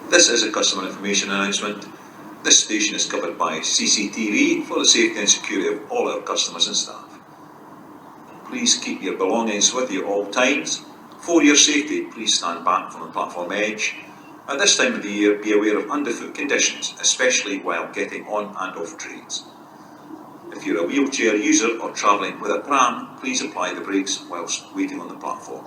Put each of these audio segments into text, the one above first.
This is a customer information announcement. This station is covered by CCTV for the safety and security of all our customers and staff. Please keep your belongings with you at all times. For your safety, please stand back from the platform edge. At this time of the year, be aware of underfoot conditions, especially while getting on and off trains. If you're a wheelchair user or travelling with a pram, please apply the brakes whilst waiting on the platform.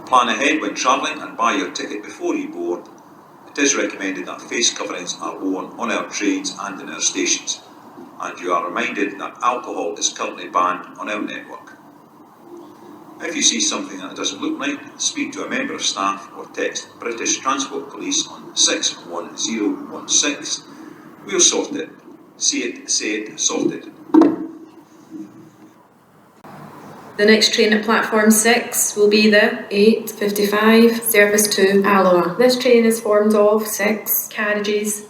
Plan ahead when travelling and buy your ticket before you board. It is recommended that face coverings are worn on our trains and in our stations, and you are reminded that alcohol is currently banned on our network. If you see something that doesn't look right, speak to a member of staff or text British Transport Police on 61016. We'll sort it. See it, say it, sorted. The next train at platform 6 will be the 8:55 service to Alloa. This train is formed of 6 carriages.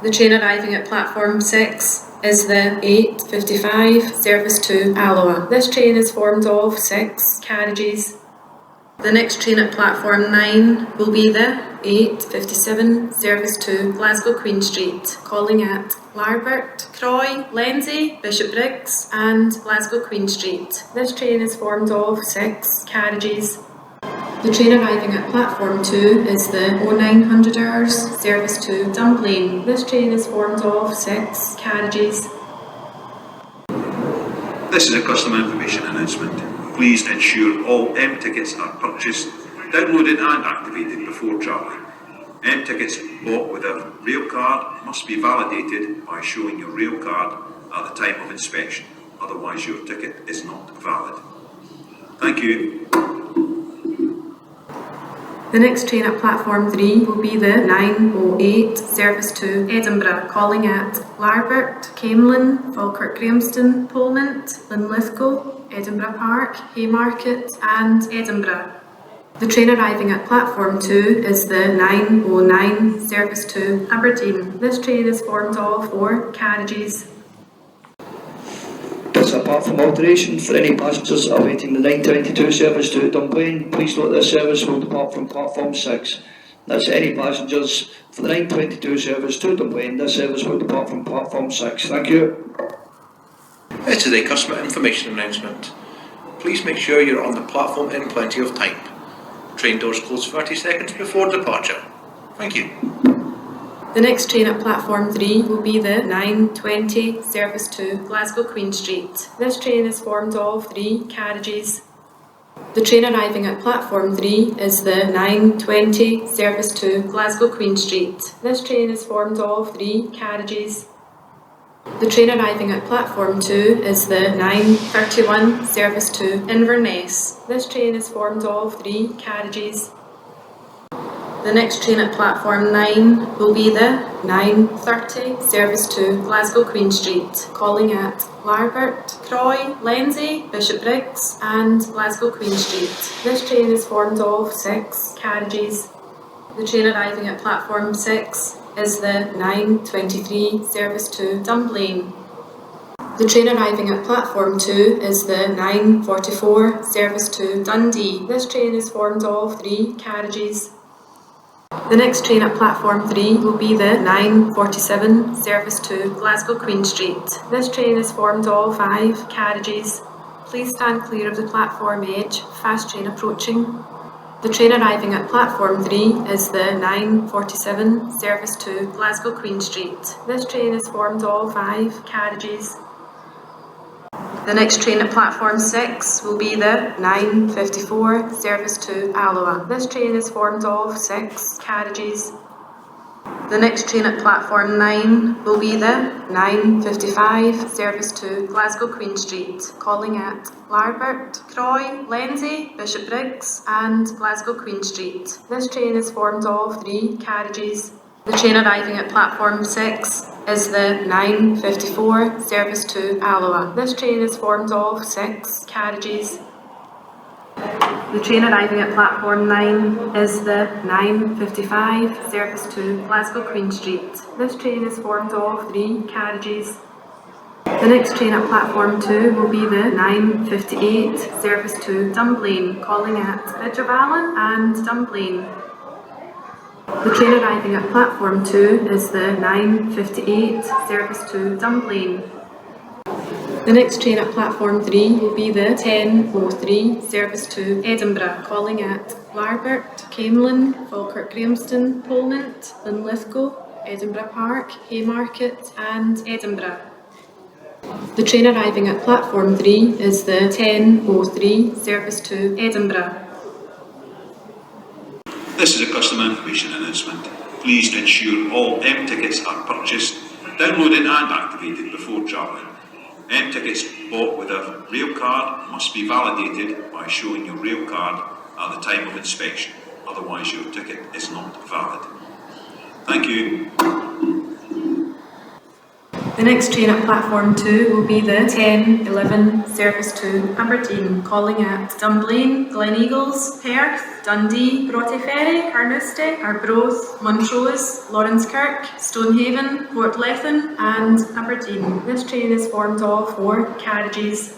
The train arriving at platform 6 is the 8:55 service to Alloa. This train is formed of 6 carriages. The next train at platform 9 will be the 8:57 service to Glasgow Queen Street, calling at Larbert, Croy, Lenzie, Bishopbriggs and Glasgow Queen Street. This train is formed of 6 carriages. The train arriving at platform 2 is the 0900 hours service to Dunblane. This train is formed of 6 carriages. This is a customer information announcement. Please ensure all M tickets are purchased, downloaded and activated before travelling. M tickets bought with a rail card must be validated by showing your rail card at the time of inspection, otherwise your ticket is not valid. Thank you. The next train at platform 3 will be the 9:08 service to Edinburgh, calling at Larbert, Camelin, Falkirk Grahamston, Polmont, Linlithgow, Edinburgh Park, Haymarket and Edinburgh. The train arriving at platform 2 is the 9:09 service to Aberdeen. This train is formed of 4 carriages. This is a platform alteration for any passengers awaiting the 9:22 service to Dunblane. Please note this service will depart from platform 6. That's any passengers for the 9:22 service to Dunblane. This service will depart from platform 6. Thank you. This is a customer information announcement. Please make sure you're on the platform in plenty of time. Train doors close 30 seconds before departure. Thank you. The next train at platform 3 will be the 9:20 service to Glasgow Queen Street. This train is formed of 3 carriages. The train arriving at platform 3 is the 9:20 service to Glasgow Queen Street. This train is formed of 3 carriages. The train arriving at platform 2 is the 9:31 service to Inverness. This train is formed of 3 carriages. The next train at platform 9 will be the 9:30 service to Glasgow Queen Street, calling at Larbert, Croy, Lenzie, Bishopbriggs and Glasgow Queen Street. This train is formed of 6 carriages. The train arriving at platform 6 is the 9:23 service to Dunblane. The train arriving at platform 2 is the 9:44 service to Dundee. This train is formed of 3 carriages. The next train at platform 3 will be the 9:47 service to Glasgow Queen Street. This train is formed of 5 carriages. Please stand clear of the platform edge, fast train approaching. The train arriving at platform 3 is the 9:47 service to Glasgow Queen Street. This train is formed of 5 carriages. The next train at platform 6 will be the 9:54 service to Alloa. This train is formed of 6 carriages. The next train at platform 9 will be the 9:55 service to Glasgow Queen Street, calling at Larbert, Croy, Lenzie, Bishopbriggs and Glasgow Queen Street. This train is formed of 3 carriages. The train arriving at platform 6 is the 9:54 service to Alloa. This train is formed of 6 carriages. The train arriving at platform 9 is the 9:55 service to Glasgow Queen Street. This train is formed of 3 carriages. The next train at platform 2 will be the 9:58 service to Dunblane, calling at Bidgerballen and Dunblane. The train arriving at platform 2 is the 9:58 service to Dunblane. The next train at platform 3 will be the 10:03 service to Edinburgh, calling at Larbert, Camelin, Falkirk Grahamston, Polmont, Linlithgow, Edinburgh Park, Haymarket and Edinburgh. The train arriving at platform 3 is the 10:03 service to Edinburgh. This is a customer information announcement. Please ensure all M tickets are purchased, downloaded and activated before travelling. M tickets bought with a rail card must be validated by showing your rail card at the time of inspection, otherwise your ticket is not valid. Thank you. The next train at platform 2 will be the 10:11 service to Aberdeen, calling at Dunblane, Gleneagles, Perth, Dundee, Broughty Ferry, Carnoustie, Arbroath, Montrose, Lawrencekirk, Stonehaven, Portlethen and Aberdeen. This train is formed of 4 carriages.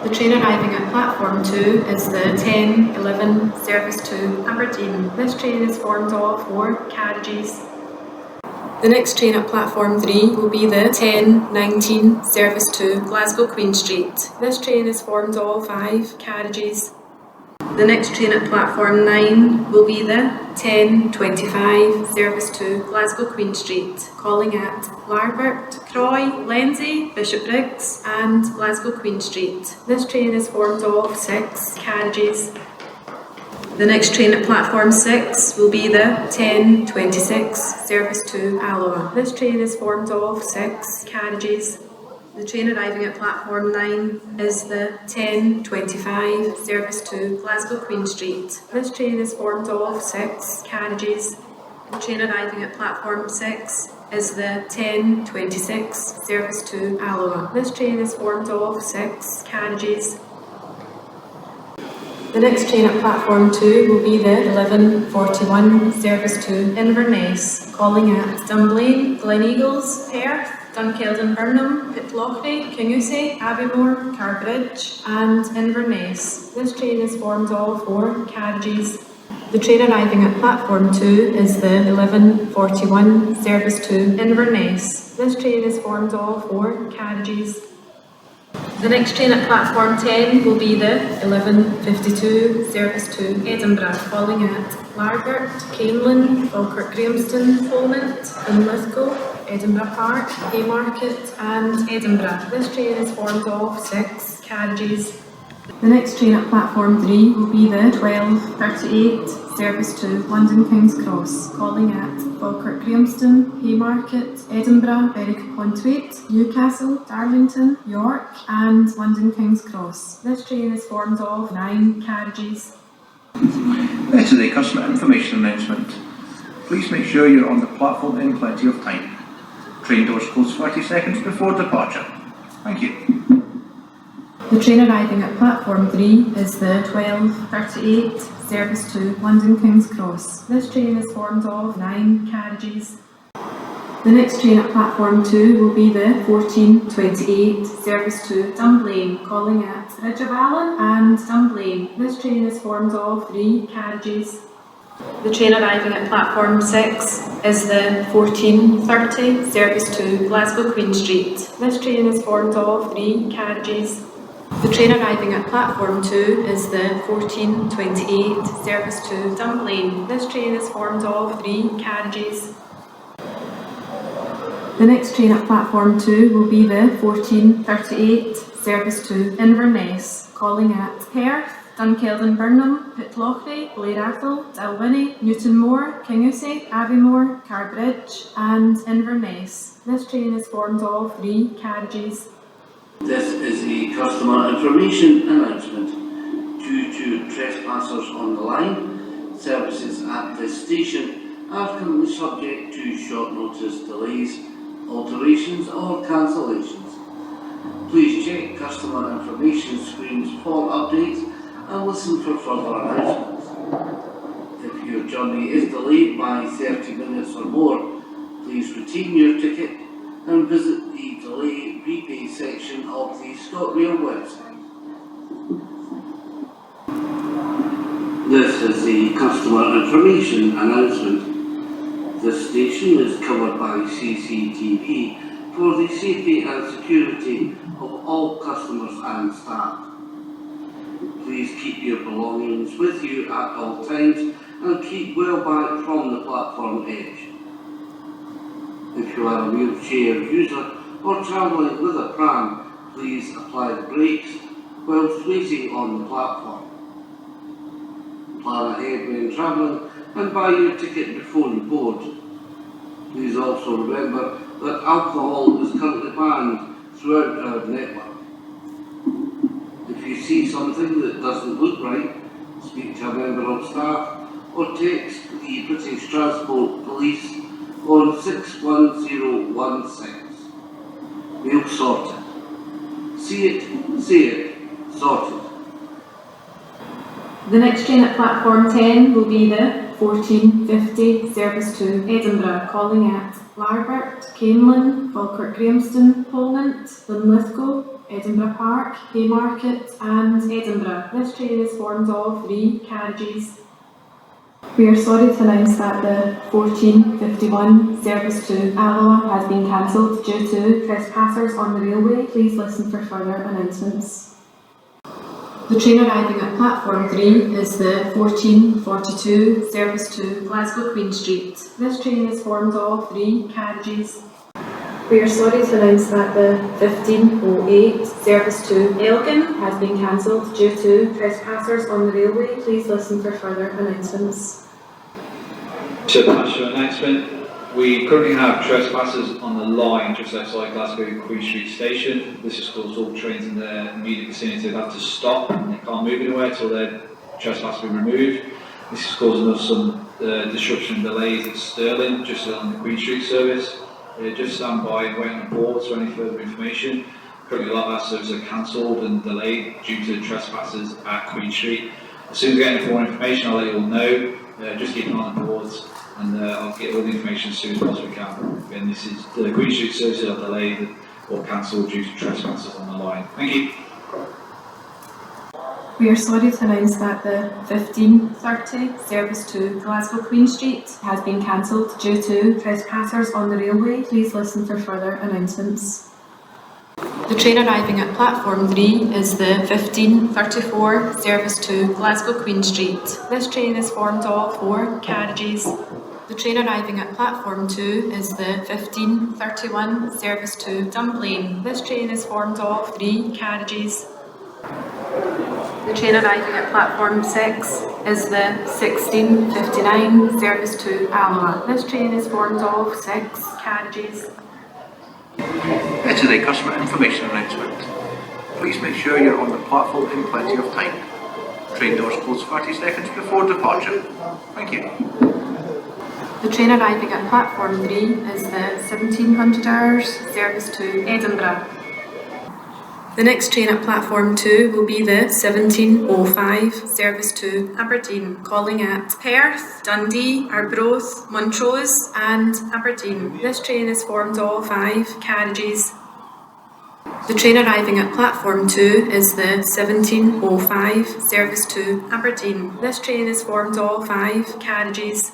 The train arriving at platform 2 is the 10:11 service to Aberdeen. This train is formed of 4 carriages. The next train at platform 3 will be the 10:19 service to Glasgow Queen Street. This train is formed of 5 carriages. The next train at platform 9 will be the 10:25 service to Glasgow Queen Street, calling at Larbert, Croy, Lenzie, Bishopbriggs and Glasgow Queen Street. This train is formed of 6 carriages. The next train at platform 6 will be the 10:26 service to Alloa. This train is formed of 6 carriages. The train arriving at platform 9 is the 10:25 service to Glasgow Queen Street. This train is formed of 6 carriages. The train arriving at platform 6 is the 10:26 service to Alloa. This train is formed of 6 carriages. The next train at platform 2 will be the 11:41 service to Inverness, calling at Dunblane, Gleneagles, Perth, Dunkeld Burnham, Pitlochry, Kingussie, Aviemore, Carbridge and Inverness. This train is formed of 4 carriages. The train arriving at platform 2 is the 11:41 service to Inverness. This train is formed of 4 carriages. The next train at platform 10 will be the 11:52 service to Edinburgh, calling at Larbert, Camelin, Falkirk Grahamston, Polmont, Linlithgow, Edinburgh Park, Haymarket and Edinburgh. This train is formed of 6 carriages. The next train at platform 3 will be the 12:38 service to London King's Cross, calling at Falkirk Grahamston, Haymarket, Edinburgh, Berwick-upon-Tweed, Newcastle, Darlington, York and London King's Cross. This train is formed of 9 carriages. This is a customer information announcement. Please make sure you're on the platform in plenty of time. Train doors close 30 seconds before departure. Thank you. The train arriving at platform 3 is the 12:38 service to London King's Cross. This train is formed of 9 carriages. The next train at platform 2 will be the 14:28 service to Dunblane, calling at Ridge of Allen and Dunblane. This train is formed of 3 carriages. The train arriving at platform 6 is the 14:30 service to Glasgow Queen Street. This train is formed of 3 carriages. The train arriving at platform 2 is the 14:28 service to Dunblane. This train is formed of 3 carriages. The next train at platform 2 will be the 14:38 service to Inverness, calling at Perth, Dunkeld Burnham, Pitlochry, Blairathel, Dalwhinnie, Newtonmore, Kingussie, Aviemore, Carbridge and Inverness. This train is formed of 3 carriages. This is a customer information announcement. Due to trespassers on the line, services at this station are currently subject to short notice delays, alterations or cancellations. Please check customer information screens for updates and listen for further announcements. If your journey is delayed by 30 minutes or more, please retain your ticket and visit the delay repay section of the ScotRail website. This is the customer information announcement. This station is covered by CCTV for the safety and security of all customers and staff. Please keep your belongings with you at all times and keep well back from the platform edge. If you are a wheelchair user or travelling with a pram, please apply the brakes whilst waiting on the platform. Plan ahead when travelling and buy your ticket before you board. Please also remember that alcohol is currently banned throughout our network. If you see something that doesn't look right, speak to a member of staff or text the British Transport Police on 61016. We'll sort it. See it, say it, sorted. The next train at platform 10 will be the 1450 service to Edinburgh, calling at Larbert, Canelan, Falkirk Grahamston, Polnant, Linlithgow, Edinburgh Park, Haymarket and Edinburgh. This train is formed of 3 carriages. We are sorry to announce that the 1451 service to Alloa has been cancelled due to trespassers on the railway. Please listen for further announcements. The train arriving at platform 3 is the 1442 service to Glasgow Queen Street. This train is formed of 3 carriages. We are sorry to announce that the 1508 service to Elgin has been cancelled due to trespassers on the railway. Please listen for further announcements. To pass your announcement, we currently have trespassers on the line just outside Glasgow Queen Street Station. This has caused all trains in the immediate vicinity to have to stop and they can't move anywhere until their trespass has been removed. This is causing us some disruption and delays at Stirling, just on the Queen Street service. Just stand by and wait on the boards for any further information. Currently a lot of our services are cancelled and delayed due to trespassers at Queen Street. As soon as we get any more information, I'll let you all know. Just keep an eye on the boards and I'll get all the information as soon as possibly can. Again, this is the Queen Street services are delayed or cancelled due to trespassers on the line. Thank you. We are sorry to announce that the 1530 service to Glasgow Queen Street has been cancelled due to trespassers on the railway. Please listen for further announcements. The train arriving at platform 3 is the 1534 service to Glasgow Queen Street. This train is formed of 4 carriages. The train arriving at platform 2 is the 1531 service to Dunblane. This train is formed of 3 carriages. The train arriving at platform 6 is the 1659 service to Alloa. This train is formed of 6 carriages. This is a customer information announcement. Please make sure you're on the platform in plenty of time. Train doors close 30 seconds before departure. Thank you. The train arriving at platform 3 is the 1700 hours service to Edinburgh. The next train at platform 2 will be the 1705 service to Aberdeen, calling at Perth, Dundee, Arbroath, Montrose and Aberdeen. This train is formed of 5 carriages. The train arriving at platform 2 is the 1705 service to Aberdeen. This train is formed of 5 carriages.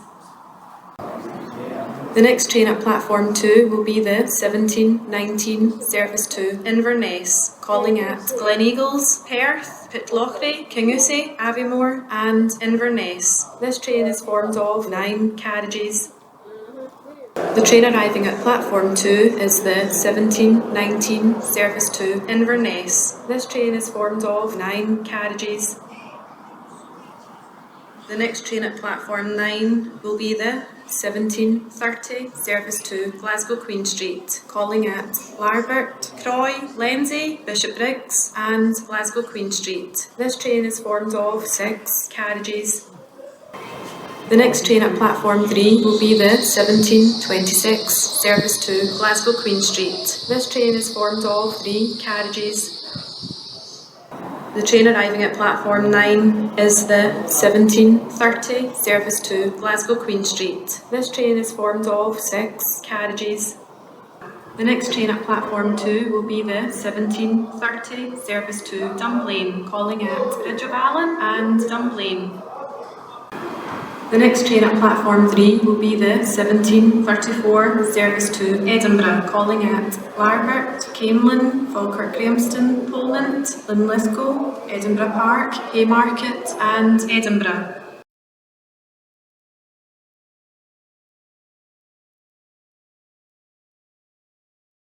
The next train at platform 2 will be the 1719 service to Inverness, calling at Gleneagles, Perth, Pitlochry, Kingussie, Aviemore and Inverness. This train is formed of 9 carriages. The train arriving at platform 2 is the 1719 service to Inverness. This train is formed of 9 carriages. The next train at platform 9 will be the 1730 service to Glasgow Queen Street, calling at Larbert, Croy, Lenzie, Bishopbriggs and Glasgow Queen Street. This train is formed of 6 carriages. The next train at platform 3 will be the 1726 service to Glasgow Queen Street. This train is formed of 3 carriages. The train arriving at platform 9 is the 1730 service to Glasgow Queen Street. This train is formed of 6 carriages. The next train at platform 2 will be the 1730 service to Dunblane, calling at Ridge of Allen and Dunblane. The next train at platform 3 will be the 1734 service to Edinburgh, calling at Larbert, Camelin, Falkirk Grahamston, Polmont, Linlithgow, Edinburgh Park, Haymarket and Edinburgh.